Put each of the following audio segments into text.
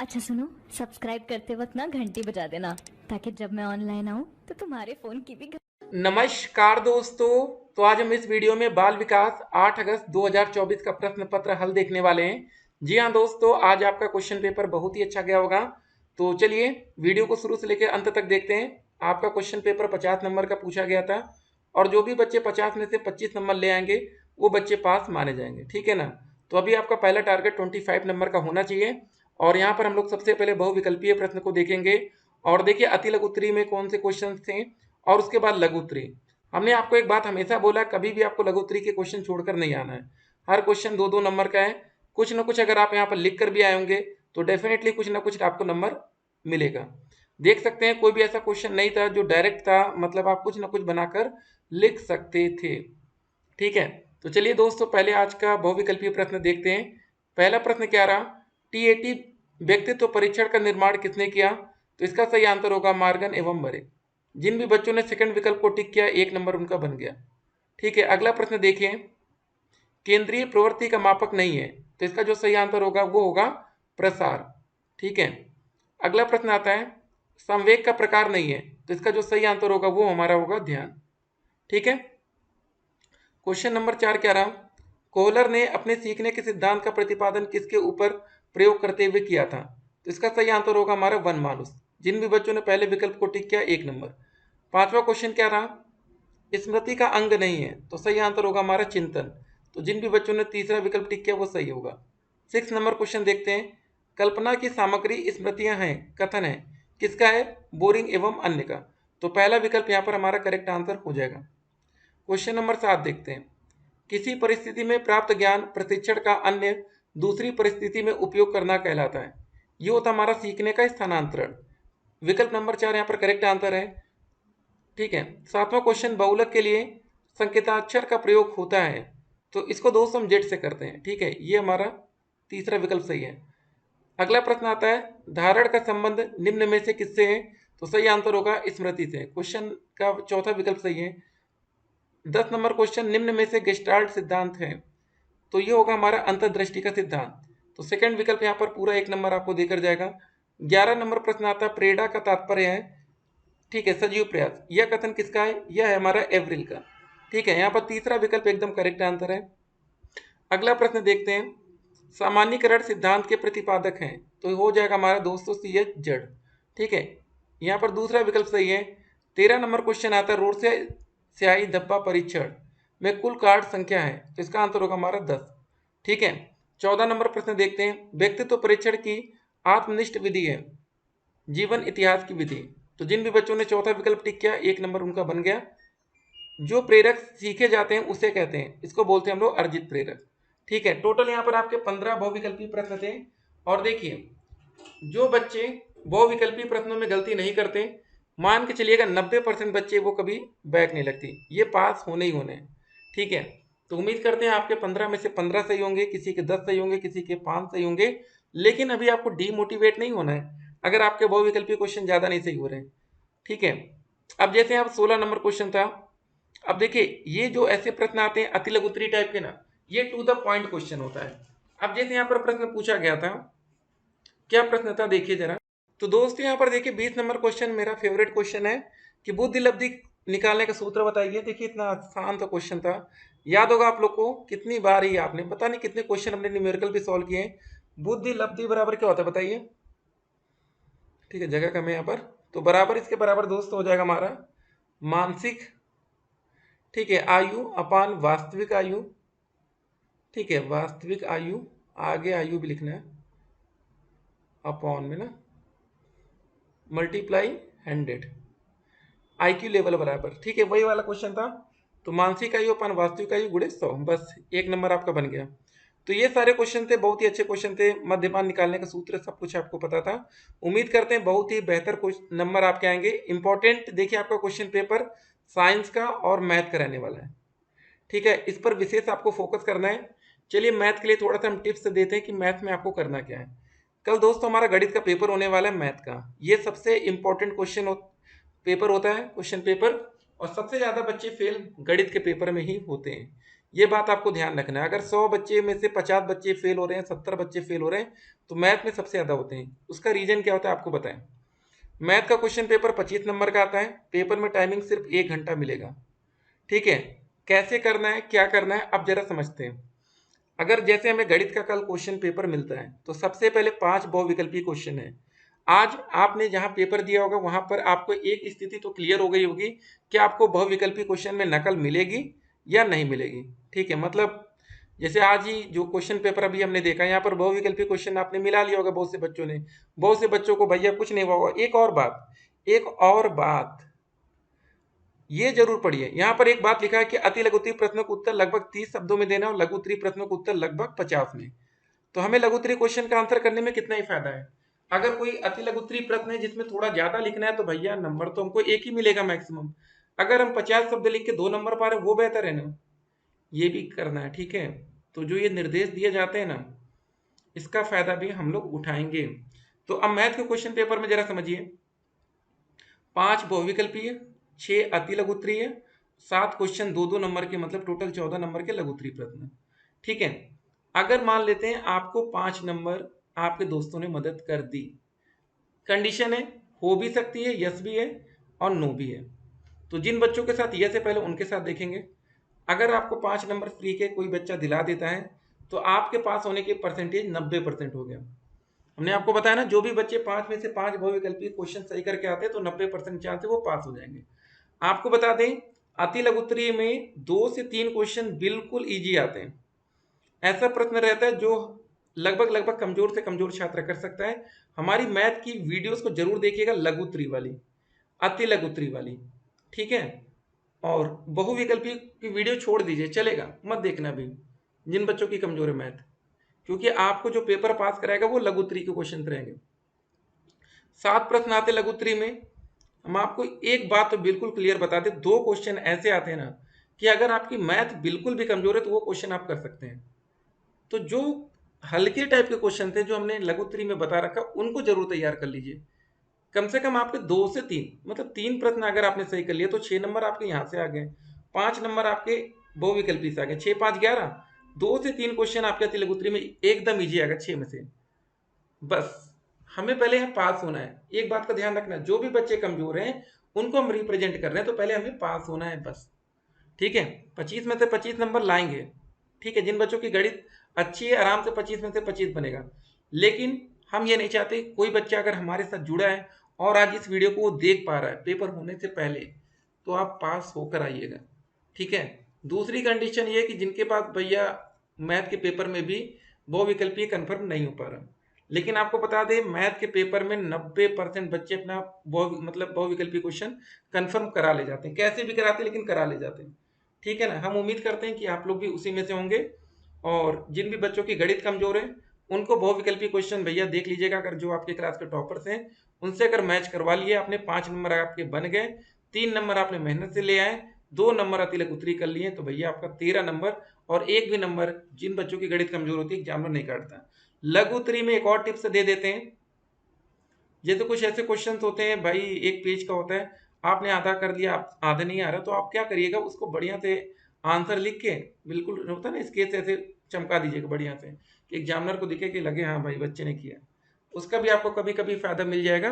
अच्छा सुनो, सब्सक्राइब करते वक्त ना घंटी बजा देना ताकि जब मैं ऑनलाइन आऊँ तो तुम्हारे फोन की भी नमस्कार दोस्तों। तो आज हम इस वीडियो में बाल विकास 8 अगस्त 2024 का प्रश्न पत्र हल देखने वाले हैं। जी हाँ दोस्तों, आज आपका क्वेश्चन पेपर बहुत ही अच्छा गया होगा। तो चलिए वीडियो को शुरू से लेकर अंत तक देखते हैं। आपका क्वेश्चन पेपर 50 नंबर का पूछा गया था और जो भी बच्चे 50 में से 25 नंबर ले आएंगे वो बच्चे पास माने जाएंगे, ठीक है ना। तो अभी आपका पहला टारगेट 25 नंबर का होना चाहिए। और यहाँ पर हम लोग सबसे पहले बहुविकल्पीय प्रश्न को देखेंगे। और देखिए अति लघु उत्तरी में कौन से क्वेश्चन थे और उसके बाद लघु उत्तरी। हमने आपको एक बात हमेशा बोला, कभी भी आपको लघु उत्तरी के क्वेश्चन छोड़कर नहीं आना है। हर क्वेश्चन 2-2 नंबर का है। कुछ ना कुछ अगर आप यहाँ पर लिख कर भी आए होंगे तो डेफिनेटली कुछ ना कुछ आपको नंबर मिलेगा। देख सकते हैं कोई भी ऐसा क्वेश्चन नहीं था जो डायरेक्ट था, मतलब आप कुछ ना कुछ बनाकर लिख सकते थे, ठीक है। तो चलिए दोस्तों पहले आज का बहुविकल्पीय प्रश्न देखते हैं। पहला प्रश्न क्या रहा, टीएटी व्यक्तित्व परीक्षण का निर्माण किसने किया। तो इसका सही आंसर होगा मार्गन एवं मरे। जिन भी बच्चों ने सेकंड विकल्प को टिक किया 1 नंबर उनका बन गया, ठीक है। अगला प्रश्न देखिए, केंद्रीय प्रवृत्ति का मापक नहीं है, तो इसका जो सही आंसर होगा वो होगा प्रसार, ठीक है। अगला प्रश्न आता है, संवेग का प्रकार नहीं है, तो इसका जो सही आंसर होगा वो हमारा होगा ध्यान, ठीक है। क्वेश्चन नंबर 4 क्या रहा, कोहलर ने अपने सीखने के सिद्धांत का प्रतिपादन किसके ऊपर प्रयोग करते हुए किया था। तो इसका सही आंसर होगा हमारा वन मानुस। जिन भी बच्चों ने पहले विकल्प को टिक किया 1 नंबर। पांचवा क्वेश्चन क्या रहा, स्मृति का अंग नहीं है, तो सही आंसर होगा हमारा चिंतन। तो जिन भी बच्चों ने तीसरा विकल्प टिक किया वो सही होगा। 6 नंबर क्वेश्चन देखते हैं, कल्पना की सामग्री स्मृतियां हैं कथन है, किसका है, बोरिंग एवं अन्य का। तो पहला विकल्प यहाँ पर हमारा करेक्ट आंसर हो जाएगा। क्वेश्चन नंबर 7 देखते हैं, किसी परिस्थिति में प्राप्त ज्ञान प्रशिक्षण का अन्य दूसरी परिस्थिति में उपयोग करना कहलाता है। ये होता हमारा सीखने का स्थानांतरण। विकल्प नंबर 4 यहाँ पर करेक्ट आंसर है, ठीक है। सातवां क्वेश्चन, बहुलक के लिए संकेताक्षर का प्रयोग होता है, तो इसको दोस्तों हम जेड से करते हैं, ठीक है। ये हमारा तीसरा विकल्प सही है। अगला प्रश्न आता है, धारण का संबंध निम्न में से किससे है। तो सही आंसर होगा स्मृति से। क्वेश्चन का चौथा विकल्प सही है। 10 नंबर क्वेश्चन, निम्न में से गेस्टाल्ट सिद्धांत है, तो ये होगा हमारा अंतर्दृष्टि का सिद्धांत। तो सेकंड विकल्प यहाँ पर पूरा 1 नंबर आपको देकर जाएगा। 11 नंबर प्रश्न आता है, प्रेरणा का तात्पर्य है, ठीक है, सजीव प्रयास। यह कथन किसका है, यह है हमारा एवरिल का, ठीक है। यहाँ पर तीसरा विकल्प एकदम करेक्ट आंसर है। अगला प्रश्न देखते हैं, सामान्यीकरण सिद्धांत के प्रतिपादक हैं, तो हो जाएगा हमारा दोस्तों सी एच जड़, ठीक है। यहाँ पर दूसरा विकल्प सही है। 13 नंबर क्वेश्चन आता है, रोड से स्याही धब्बा परीक्षण में कुल कार्ड संख्या है, तो इसका आंसर होगा हमारा 10, ठीक है। 14 नंबर प्रश्न देखते हैं, व्यक्तित्व परीक्षण की आत्मनिष्ठ विधि है जीवन इतिहास की विधि। तो जिन भी बच्चों ने चौथा विकल्प टिक किया 1 नंबर उनका बन गया। जो प्रेरक सीखे जाते हैं उसे कहते हैं, इसको बोलते हैं हम लोग अर्जित प्रेरक, ठीक है। टोटल यहाँ पर आपके 15 बहुविकल्पीय प्रश्न थे। और देखिए जो बच्चे बहुविकल्पीय प्रश्नों में गलती नहीं करते, मान के चलिएगा 90% बच्चे वो कभी बैक नहीं लगती, ये पास होने ही होने हैं, ठीक है। तो उम्मीद करते हैं आपके 15 में से 15 सही होंगे, किसी के 10 सही होंगे, किसी के 5 सही होंगे। लेकिन अभी आपको डीमोटिवेट नहीं होना है अगर आपके बहुविकल्पीय क्वेश्चन ज़्यादा नहीं सही हो रहे हैं, ठीक है। अब जैसे आप 16 नंबर क्वेश्चन था, अब देखिए ये जो ऐसे प्रश्न आते हैं अति लघु उत्तरी टाइप के ना, ये टू द पॉइंट क्वेश्चन होता है। अब जैसे यहाँ पर प्रश्न पूछा गया था, क्या प्रश्न था देखिए जरा। तो दोस्तों यहाँ पर देखिए 20 नंबर क्वेश्चन मेरा फेवरेट क्वेश्चन है कि बुद्धि लब्धि निकालने का सूत्र बताइए। देखिए इतना आसान तो क्वेश्चन था, याद होगा आप लोग को, कितनी बार ही आपने पता नहीं कितने क्वेश्चन अपने न्यूमेरिकल भी सॉल्व किए। बुद्धि लब्धि बराबर क्या होता है बताइए, ठीक है, जगह कम है यहाँ पर। तो बराबर इसके बराबर दोस्त हो जाएगा हमारा मानसिक, ठीक है, आयु अपान वास्तविक आयु, ठीक है, वास्तविक आयु, आगे आयु भी लिखना है अपॉन में ना, मल्टीप्लाई 100, आईक्यू लेवल बराबर, ठीक है, वही वाला क्वेश्चन था। तो मानसिक आयु अपन वास्तविक आयु गुणे 100, बस 1 नंबर आपका बन गया। तो ये सारे क्वेश्चन थे, बहुत ही अच्छे क्वेश्चन थे, मध्यमान निकालने का सूत्र सब कुछ आपको पता था। उम्मीद करते हैं बहुत ही बेहतर नंबर आपके आएंगे। इंपॉर्टेंट देखिए आपका क्वेश्चन पेपर साइंस का और मैथ का रहने वाला है, ठीक है, इस पर विशेष आपको फोकस करना है। चलिए मैथ के लिए थोड़ा सा हम टिप्स देते हैं कि मैथ में आपको करना क्या है। कल दोस्तों हमारा गणित का पेपर होने वाला है मैथ का, ये सबसे इंपॉर्टेंट पेपर होता है, क्वेश्चन पेपर। और सबसे ज़्यादा बच्चे फेल गणित के पेपर में ही होते हैं, ये बात आपको ध्यान रखना है। अगर 100 बच्चे में से 50 बच्चे फेल हो रहे हैं, 70 बच्चे फेल हो रहे हैं, तो मैथ में सबसे ज़्यादा होते हैं। उसका रीजन क्या होता है आपको बताएं। मैथ का क्वेश्चन पेपर 25 नंबर का आता है। पेपर में टाइमिंग सिर्फ 1 घंटा मिलेगा। ठीक है, कैसे करना है, क्या करना है, अब जरा समझते हैं। अगर जैसे हमें गणित का कल क्वेश्चन पेपर मिलता है, तो सबसे पहले 5 बहुविकल्पीय क्वेश्चन है। आज आपने जहां पेपर दिया होगा वहां पर आपको एक स्थिति तो क्लियर हो गई होगी कि आपको बहुविकल्पी क्वेश्चन में नकल मिलेगी या नहीं मिलेगी। ठीक है, मतलब जैसे आज ही जो क्वेश्चन पेपर अभी हमने देखा, यहाँ पर बहुविकल्पी क्वेश्चन आपने मिला लिया होगा बहुत से बच्चों ने। बहुत से बच्चों को भैया कुछ नहीं हुआ होगा। एक और बात ये जरूर पढ़िए। यहाँ पर एक बात लिखा है कि अति लघु उत्तरीय प्रश्नों का उत्तर लगभग 30 शब्दों में देना और लघु उत्तरीय प्रश्नों का उत्तर लगभग 50 में। तो हमें लघु उत्तरीय क्वेश्चन का आंसर करने में कितना ही फायदा है। अगर कोई अति लघु उत्तरीय प्रश्न है जिसमें थोड़ा ज्यादा लिखना है, तो भैया नंबर तो हमको एक ही मिलेगा मैक्सिमम। अगर हम 50 शब्द लिख के 2 नंबर पा रहे हैं, वो बेहतर है ना। ये भी करना है। ठीक है, तो जो ये निर्देश दिए जाते हैं ना, इसका फायदा भी हम लोग उठाएंगे। तो अब मैथ के क्वेश्चन पेपर में जरा समझिए। 5 बहुविकल्पीय, 6 अति लघु उत्तरीय, 7 क्वेश्चन 2-2 नंबर के, मतलब टोटल 14 नंबर के लघु उत्तरीय प्रश्न। ठीक है, अगर मान लेते हैं आपको 5 नंबर आपके दोस्तों ने मदद कर दी, कंडीशन है हो भी सकती है, यस भी है और नो भी है। तो जिन बच्चों के साथ यस है पहले उनके साथ देखेंगे। अगर आपको 5 नंबर फ्री के कोई बच्चा दिला देता है, तो आपके पास होने के परसेंटेज 90% हो गया। हमने आपको बताया ना, जो भी बच्चे 5 में से 5 बहुविकल्पीय क्वेश्चन सही करके आते हैं तो 90% चांस है वो पास हो जाएंगे। आपको बता दें, अति लघु उत्तरीय में 2 से 3 क्वेश्चन बिल्कुल इजी आते हैं। ऐसा प्रश्न रहता है जो लगभग लगभग कमजोर से कमजोर छात्र कर सकता है। हमारी मैथ की वीडियोस को जरूर देखिएगा, लघु उत्तरीय वाली, अति लघु उत्तरीय वाली। ठीक है, और बहुविकल्पी की वीडियो छोड़ दीजिए, चलेगा, मत देखना भी जिन बच्चों की कमजोर है मैथ, क्योंकि आपको जो पेपर पास कराएगा वो लघु उत्तरीय के क्वेश्चन रहेंगे। 7 प्रश्न आते लघु उत्तरीय में। हम आपको एक बात तो बिल्कुल क्लियर बता दें, 2 क्वेश्चन ऐसे आते हैं ना कि अगर आपकी मैथ बिल्कुल भी कमजोर है तो वो क्वेश्चन आप कर सकते हैं। तो जो हल्के टाइप के क्वेश्चन थे जो हमने लघु उत्तरीय में बता रखा, उनको जरूर तैयार कर लीजिए। कम से कम आपके 2 से 3, मतलब 3 प्रश्न अगर आपने सही कर लिया तो 6 नंबर आपके यहाँ से आ गए, 5 नंबर आपके बहुविकल्पी से आ गए, 6 5 11। 2 से 3 क्वेश्चन आपके अति लघु उत्तरीय में एकदम ईजी आएगा 6 में से। बस हमें पहले यहाँ पास होना है। एक बात का ध्यान रखना, जो भी बच्चे कमजोर हैं उनको हम रिप्रेजेंट कर रहे हैं, तो पहले हमें पास होना है बस। ठीक है, 25 में से 25 नंबर लाएंगे। ठीक है, जिन बच्चों की गणित अच्छी है आराम से 25 में से 25 बनेगा। लेकिन हम ये नहीं चाहते कोई बच्चा अगर हमारे साथ जुड़ा है और आज इस वीडियो को वो देख पा रहा है पेपर होने से पहले, तो आप पास होकर आइएगा। ठीक है, दूसरी कंडीशन ये है कि जिनके पास भैया मैथ के पेपर में भी बहुविकल्पीय कंफर्म नहीं हो पा रहा, लेकिन आपको बता दें मैथ के पेपर में 90% बच्चे अपना बहुविकल्पीय क्वेश्चन कंफर्म करा ले जाते हैं। कैसे भी कराते हैं लेकिन करा ले जाते हैं। ठीक है ना, हम उम्मीद करते हैं कि आप लोग भी उसी में से होंगे। और जिन भी बच्चों की गणित कमजोर है उनको बहुविकल्पीय क्वेश्चन भैया देख लीजिएगा, अगर जो आपके क्लास के टॉपर्स हैं उनसे अगर मैच करवा लिए आपने, 5 नंबर आपके बन गए, 3 नंबर आपने मेहनत से ले आए, 2 नंबर अति लघु उत्तरीय कर लिए, तो भैया आपका 13 नंबर। और एक भी नंबर जिन बच्चों की गणित कमजोर होती है एग्जामिनर नहीं काटता। लघु उत्तरीय में एक और टिप्स दे देते हैं। ये तो कुछ ऐसे क्वेश्चन होते हैं भाई, एक पेज का होता है, आपने आधा कर लिया, आप आधा नहीं आ रहा, तो आप क्या करिएगा, उसको बढ़िया से आंसर लिख के बिल्कुल होता है ना स्केच से ऐसे चमका दीजिएगा बढ़िया से, कि एग्जामिनर को दिखे कि लगे हाँ भाई बच्चे ने किया। उसका भी आपको कभी कभी फायदा मिल जाएगा।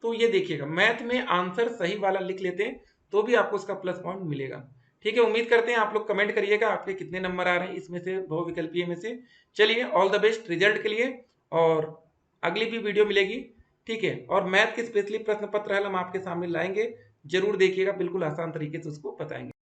तो ये देखिएगा, मैथ में आंसर सही वाला लिख लेते हैं तो भी आपको उसका प्लस पॉइंट मिलेगा। ठीक है, उम्मीद करते हैं आप लोग कमेंट करिएगा आपके कितने नंबर आ रहे हैं इसमें से, बहुविकल्पीय में से। चलिए, ऑल द बेस्ट रिजल्ट के लिए, और अगली भी वीडियो मिलेगी। ठीक है, और मैथ के स्पेशली प्रश्न पत्र हल हम आपके सामने लाएंगे, जरूर देखिएगा, बिल्कुल आसान तरीके से उसको बताएंगे।